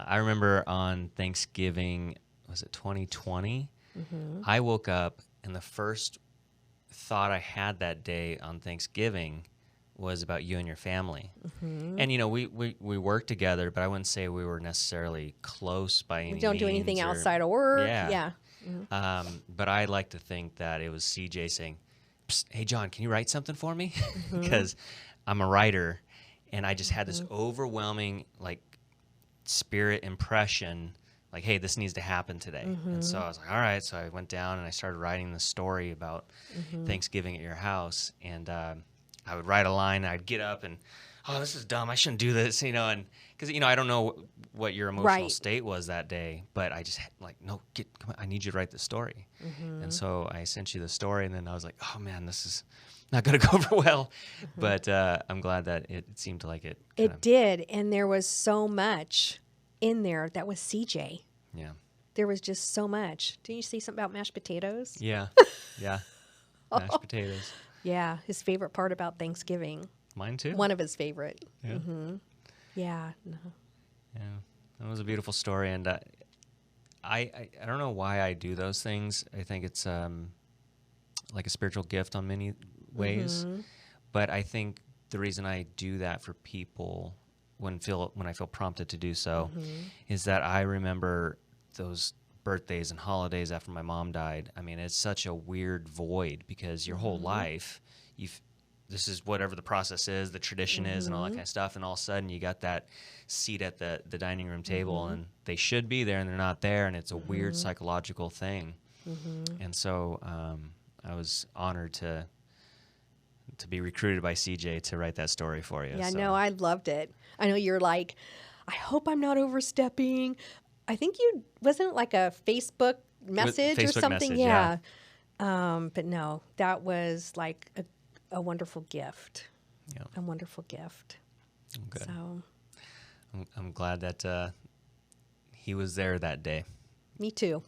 I remember on Thanksgiving, was it 2020? I woke up and the first thought I had that day on Thanksgiving was about you and your family. And, you know, we worked together, but I wouldn't say we were necessarily close by any means. We don't do anything outside of work. Yeah. But I like to think that it was CJ saying, "Psst, hey, John, can you write something for me?" Because I'm a writer, and I just had this overwhelming, like, spirit impression, like, hey, this needs to happen today. And so I was like, all right. So I went down and I started writing the story about Thanksgiving at your house. And I would write a line, and I'd get up and, oh, this is dumb. I shouldn't do this, you know. And because, you know, I don't know what your emotional state was that day, but I just like, no, come on, I need you to write the story. And so I sent you the story, and then I was like, oh man, this is not going to go over well. But I'm glad that it seemed like it. It did. And there was so much in there that was CJ. Yeah. There was just so much. Didn't you say something about mashed potatoes? Yeah. Yeah. Mashed potatoes. Yeah. His favorite part about Thanksgiving. Mine too. One of his favorite. Yeah. Yeah. No. Yeah. That was a beautiful story. And I don't know why I do those things. I think it's like a spiritual gift on many ways. But I think the reason I do that for people when I feel prompted to do so is that I remember those birthdays and holidays after my mom died. I mean, it's such a weird void because your whole life, this is whatever the process is, the tradition is, and all that kind of stuff. And all of a sudden, you got that seat at the dining room table, and they should be there, and they're not there, and it's a weird psychological thing. And so I was honored to be recruited by CJ to write that story for you. Yeah, so. no, I loved it. I know you're like, I hope I'm not overstepping. I think wasn't it like a Facebook message or something? Message, yeah. But no, that was like a wonderful gift. Yeah. A wonderful gift. Good. So I'm glad that he was there that day. Me too.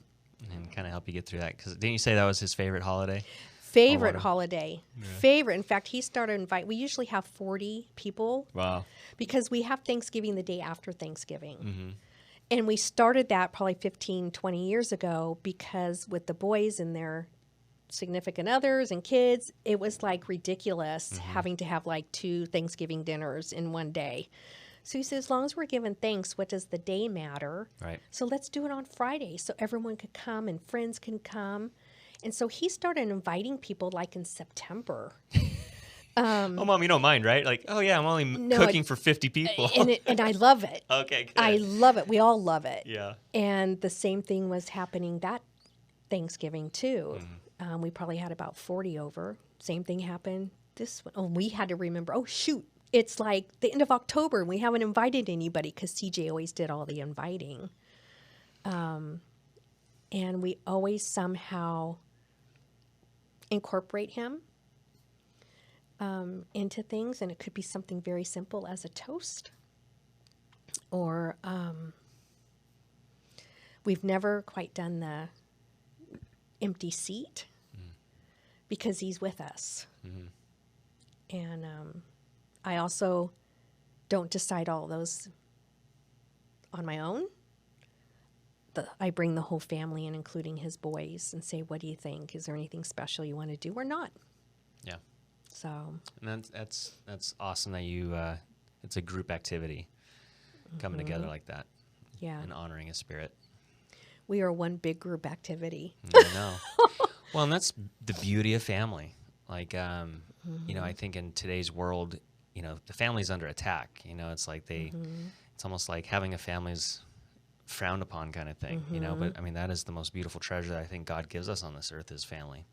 And kind of help you get through that. Because didn't you say that was his favorite holiday? Favorite holiday. Yeah. Favorite. In fact, he started we usually have 40 people. Wow. Because we have Thanksgiving the day after Thanksgiving. And we started that probably 15, 20 years ago because with the boys and their significant others and kids, it was like ridiculous having to have like 2 Thanksgiving dinners in one day. So he said, as long as we're giving thanks, what does the day matter? Right. So let's do it on Friday so everyone could come and friends can come. And so he started inviting people like in September. Oh, Mom, you don't mind, right? Like, oh, yeah, I'm only cooking for 50 people. And I love it. Okay, good. I love it. We all love it. Yeah. And the same thing was happening that Thanksgiving, too. We probably had about 40 over. Same thing happened this one. Oh, we had to remember, oh, shoot. It's like the end of October, and we haven't invited anybody because CJ always did all the inviting. And we always somehow incorporate him into things, and it could be something very simple as a toast. Or we've never quite done the empty seat because he's with us. And I also don't decide all those on my own. I bring the whole family in, including his boys, and say, what do you think? Is there anything special you want to do or not? Yeah. So. And that's awesome that you, it's a group activity coming together like that. Yeah. And honoring a spirit. We are one big group activity. I know. Well, and that's the beauty of family. Like, you know, I think in today's world, you know, the family's under attack. You know, it's like it's almost like having a family's frowned upon kind of thing, you know, but I mean, that is the most beautiful treasure that I think God gives us on this earth is family.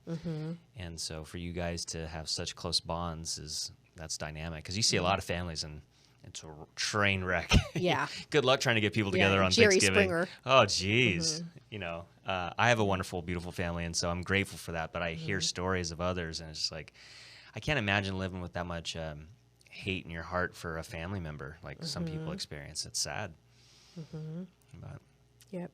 And so for you guys to have such close bonds that's dynamic. Cause you see a lot of families and it's a train wreck. Yeah. Good luck trying to get people together on Jerry Thanksgiving. Springer. Oh, geez. You know, I have a wonderful, beautiful family. And so I'm grateful for that, but I hear stories of others and it's just like, I can't imagine living with that much hate in your heart for a family member like some people experience. It's sad. But Yep.